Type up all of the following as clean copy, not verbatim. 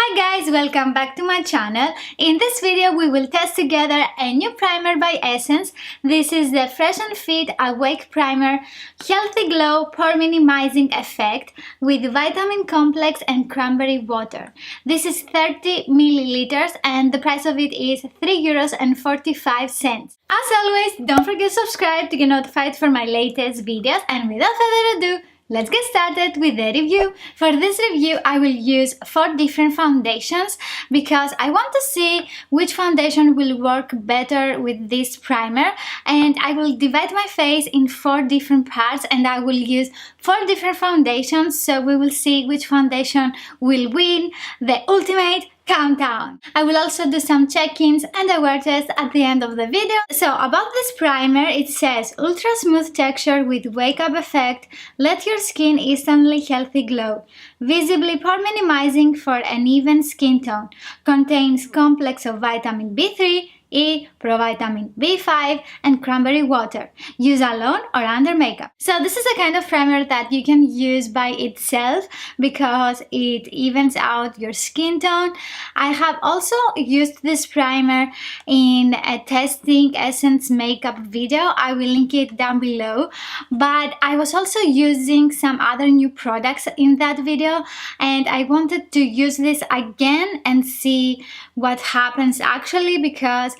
Hi guys, welcome back to my channel. In this video we will test together a new primer by Essence. This is the Fresh and Fit Awake Primer Healthy Glow Pore Minimizing Effect with Vitamin Complex and Cranberry Water. This is 30 milliliters and the price of it is €3.45. As always, don't forget to subscribe to get notified for my latest videos, and without further ado, let's get started with the review. For this review, I will use 4 different foundations because I want to see which foundation will work better with this primer, and I will divide my face in 4 different parts and I will use 4 different foundations, so we will see which foundation will win the ultimate countdown. I will also do some check-ins and a wear test at the end of the video. So about this primer, it says ultra smooth texture with wake up effect, let your skin instantly healthy glow, visibly pore minimizing for an even skin tone, contains complex of vitamin B3, E, provitamin B5 and cranberry water. Use alone or under makeup. So this is a kind of primer that you can use by itself because it evens out your skin tone. I have also used this primer in a testing Essence makeup video. I will link it down below, but I was also using some other new products in that video and I wanted to use this again and see what happens actually, because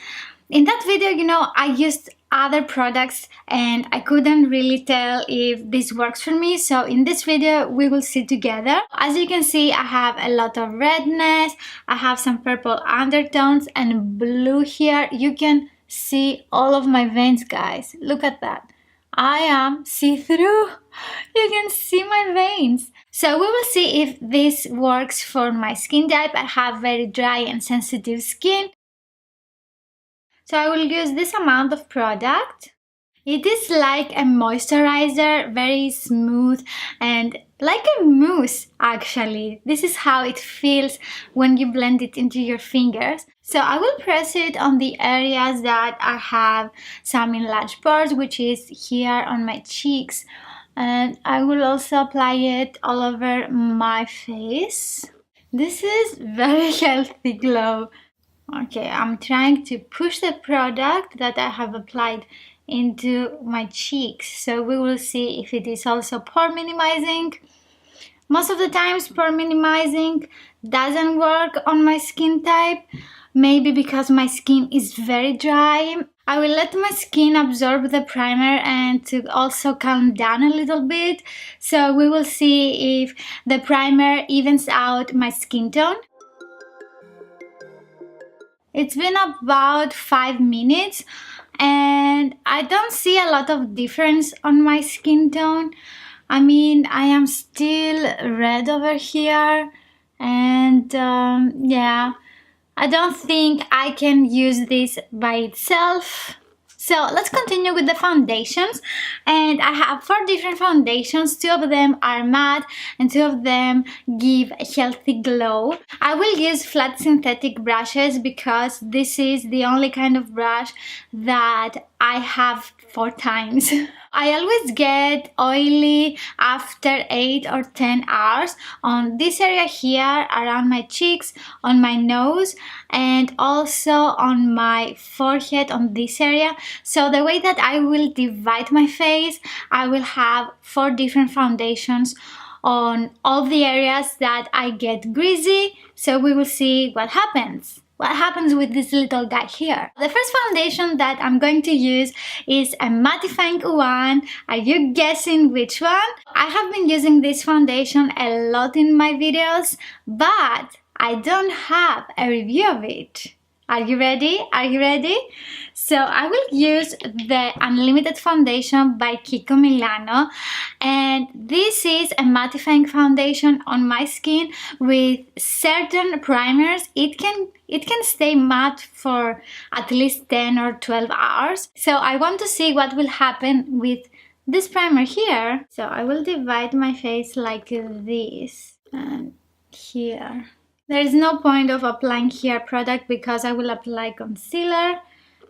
in that video, I used other products and I couldn't really tell if this works for me. So in this video, we will see together. As you can see, I have a lot of redness. I have some purple undertones and blue here. You can see all of my veins, guys. Look at that. I am see-through. You can see my veins. So we will see if this works for my skin type. I have very dry and sensitive skin. So I will use this amount of product. It is like a moisturizer, very smooth and like a mousse actually. This is how it feels when you blend it into your fingers. So I will press it on the areas that I have some enlarged pores, which is here on my cheeks. And I will also apply it all over my face. This is very healthy glow. Okay, I'm trying to push the product that I have applied into my cheeks, so we will see if it is also pore minimizing. Most of the times pore minimizing doesn't work on my skin type, maybe because my skin is very dry. I will let my skin absorb the primer and to also calm down a little bit, so we will see if the primer evens out my skin tone. It's been about 5 minutes and I don't see a lot of difference on my skin tone. I mean, I am still red over here and yeah, I don't think I can use this by itself. So let's continue with the foundations, and I have 4 different foundations. 2 of them are matte and 2 of them give a healthy glow. I will use flat synthetic brushes because this is the only kind of brush that I have 4 times. I always get oily after 8 or 10 hours on this area here, around my cheeks, on my nose, and also on my forehead on this area. So the way that I will divide my face, I will have 4 different foundations on all the areas that I get greasy. So we will see what happens. What happens with this little guy here? The first foundation that I'm going to use is a mattifying one. Are you guessing which one? I have been using this foundation a lot in my videos, but I don't have a review of it. Are you ready? Are you ready? So I will use the Unlimited foundation by Kiko Milano, and this is a mattifying foundation on my skin with certain primers. It can stay matte for at least 10 or 12 hours. So I want to see what will happen with this primer here. So I will divide my face like this and here. There is no point of applying here product because I will apply concealer,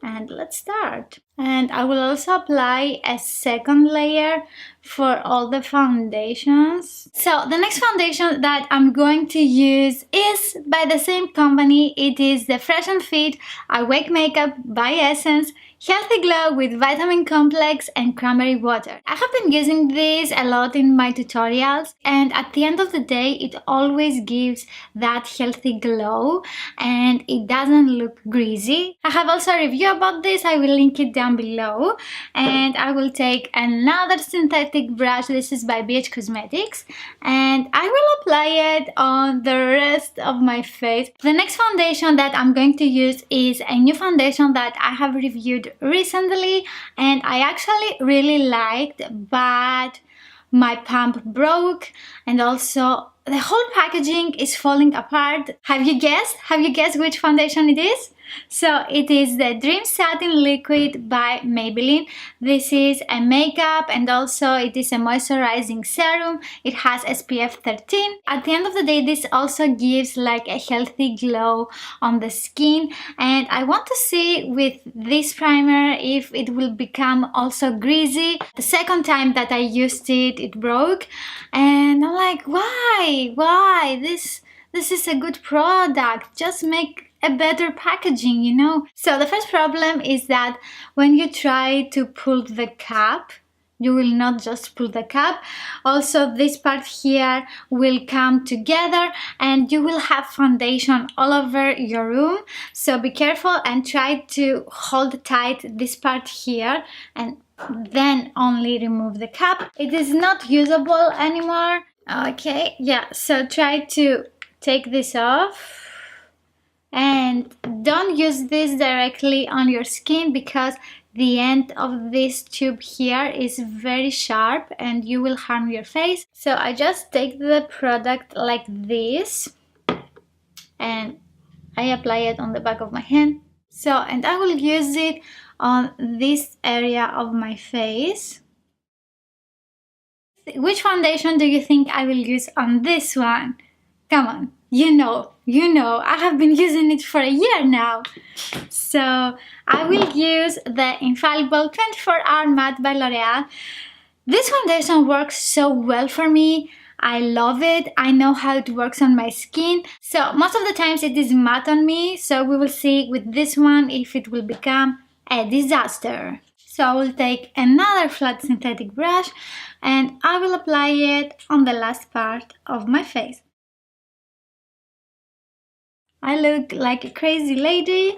and let's start. And I will also apply a second layer for all the foundations. So the next foundation that I'm going to use is by the same company. It is the Fresh and Fit Awake Makeup by Essence Healthy Glow with Vitamin Complex and Cranberry Water. I have been using this a lot in my tutorials, and at the end of the day it always gives that healthy glow and it doesn't look greasy. I have also a review about this, I will link it down below. And I will take another synthetic brush, this is by Beige Cosmetics, and I will apply it on the rest of my face. The next foundation that I'm going to use is a new foundation that I have reviewed recently and I actually really liked, but my pump broke and also the whole packaging is falling apart. Have you guessed? Have you guessed which foundation it is? So it is the Dream Satin Liquid by Maybelline. This is a makeup and also it is a moisturizing serum. It has SPF 13. At the end of the day, this also gives like a healthy glow on the skin, and I want to see with this primer if it will become also greasy. The second time that I used it, it broke and I'm like, why? This is a good product, just make a better packaging, you know. So the first problem is that when you try to pull the cap, you will not just pull the cap, also this part here will come together and you will have foundation all over your room. So be careful and try to hold tight this part here and then only remove the cap. It is not usable anymore. Okay, yeah, so try to take this off. And don't use this directly on your skin because the end of this tube here is very sharp and you will harm your face. So I just take the product like this and I apply it on the back of my hand. So, and I will use it on this area of my face. Which foundation do you think I will use on this one? Come on. You know, I have been using it for a year now. So I will use the Infallible 24-Hour Matte by Loreal. This foundation works so well for me. I love it. I know how it works on my skin. So most of the times it is matte on me. So we will see with this one if it will become a disaster. So I will take another flat synthetic brush and I will apply it on the last part of my face. I look like a crazy lady,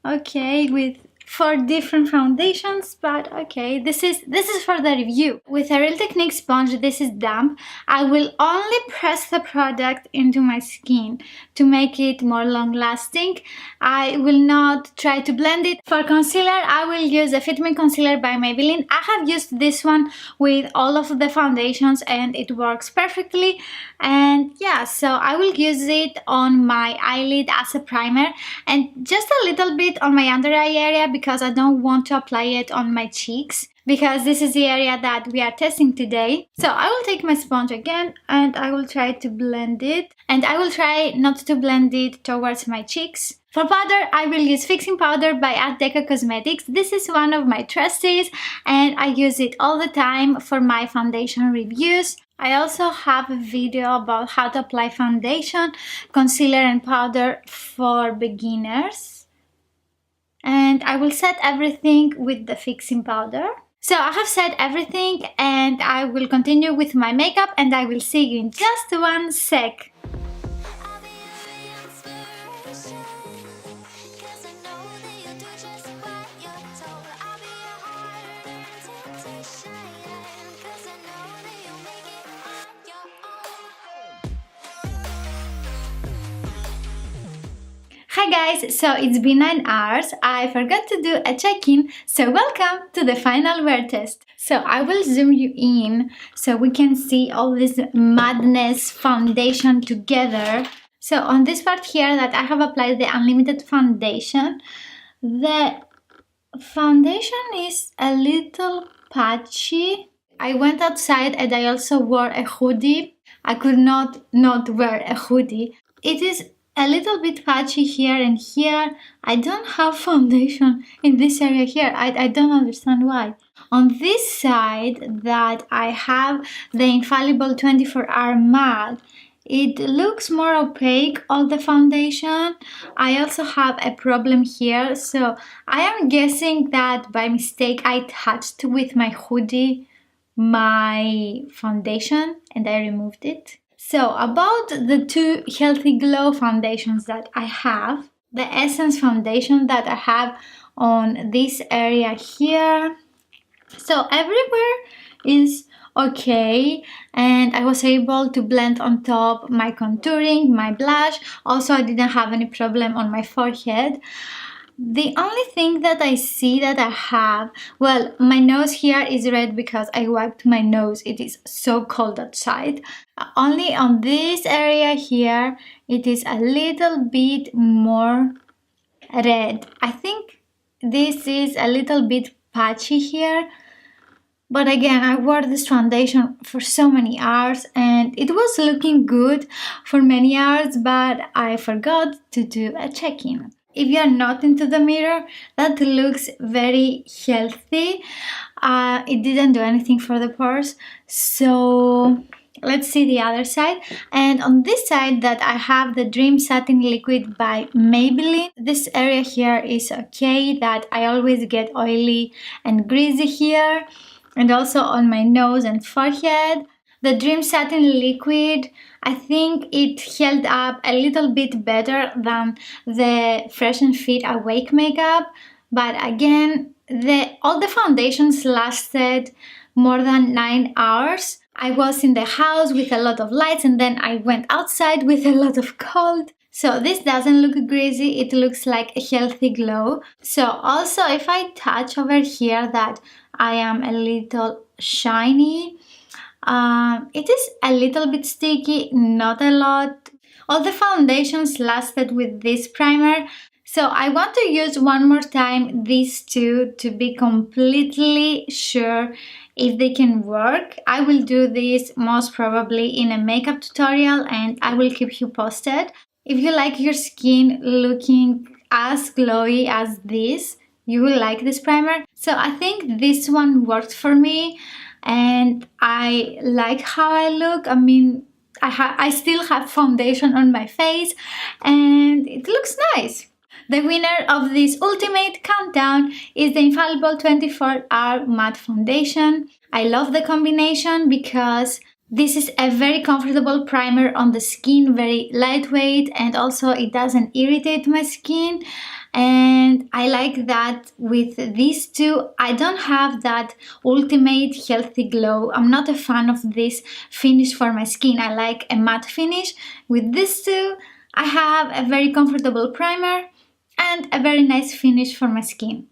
okay, with 4 different foundations, but okay, this is for the review. With a Real Technique sponge, this is damp. I will only press the product into my skin to make it more long lasting. I will not try to blend it. For concealer, I will use a Fit Me Concealer by Maybelline. I have used this one with all of the foundations and it works perfectly. And yeah, so I will use it on my eyelid as a primer and just a little bit on my under eye area because I don't want to apply it on my cheeks because this is the area that we are testing today. So I will take my sponge again and I will try to blend it, and I will try not to blend it towards my cheeks. For powder, I will use Fixing Powder by Artdeco Cosmetics. This is one of my trustees and I use it all the time for my foundation reviews. I also have a video about how to apply foundation, concealer and powder for beginners. And I will set everything with the Fixing Powder. So I have set everything and I will continue with my makeup and I will see you in just one sec. Hi guys, so it's been 9 hours. I forgot to do a check-in, so welcome to the final wear test. So I will zoom you in so we can see all this madness foundation together. So on this part here that I have applied the Unlimited foundation, the foundation is a little patchy. I went outside and I also wore a hoodie. I could not wear a hoodie. It is a little bit patchy here and here. I don't have foundation in this area here. I don't understand why. On this side that I have the Infallible 24-hour matte, it looks more opaque, all the foundation. I also have a problem here, so I am guessing that by mistake I touched with my hoodie my foundation and I removed it. So about the two Healthy Glow foundations that I have, the Essence foundation that I have on this area here. So everywhere is okay, and I was able to blend on top my contouring, my blush. Also, I didn't have any problem on my forehead. The only thing that I see that I have, well, my nose here is red because I wiped my nose. It is so cold outside. Only on this area here, it is a little bit more red. I think this is a little bit patchy here. But again, I wore this foundation for so many hours and it was looking good for many hours, but I forgot to do a check-in. If you are not into the mirror, that looks very healthy. It didn't do anything for the pores. So let's see the other side. And on this side that I have the Dream Satin Liquid by Maybelline. This area here is okay, that I always get oily and greasy here. And also on my nose and forehead. The Dream Satin Liquid, I think it held up a little bit better than the Fresh and Fit Awake makeup. But again, all the foundations lasted more than 9 hours. I was in the house with a lot of lights and then I went outside with a lot of cold. So this doesn't look greasy, it looks like a healthy glow. So also if I touch over here that I am a little shiny, it is a little bit sticky, not a lot. All the foundations lasted with this primer. So I want to use one more time these two to be completely sure if they can work. I will do this most probably in a makeup tutorial and I will keep you posted. If you like your skin looking as glowy as this, you will like this primer. So I think this one worked for me and I like how I look. I mean, I still have foundation on my face and it looks nice. The winner of this ultimate countdown is the Infallible 24-hour matte foundation. I love the combination because this is a very comfortable primer on the skin, very lightweight, and also it doesn't irritate my skin. And I like that with these two, I don't have that ultimate healthy glow. I'm not a fan of this finish for my skin. I like a matte finish. With these two, I have a very comfortable primer and a very nice finish for my skin.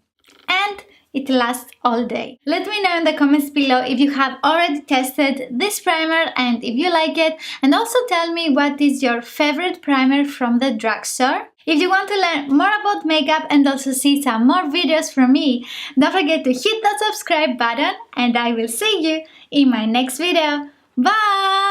And it lasts all day. Let me know in the comments below if you have already tested this primer and if you like it, and also tell me what is your favorite primer from the drugstore. If you want to learn more about makeup and also see some more videos from me, don't forget to hit that subscribe button and I will see you in my next video. Bye!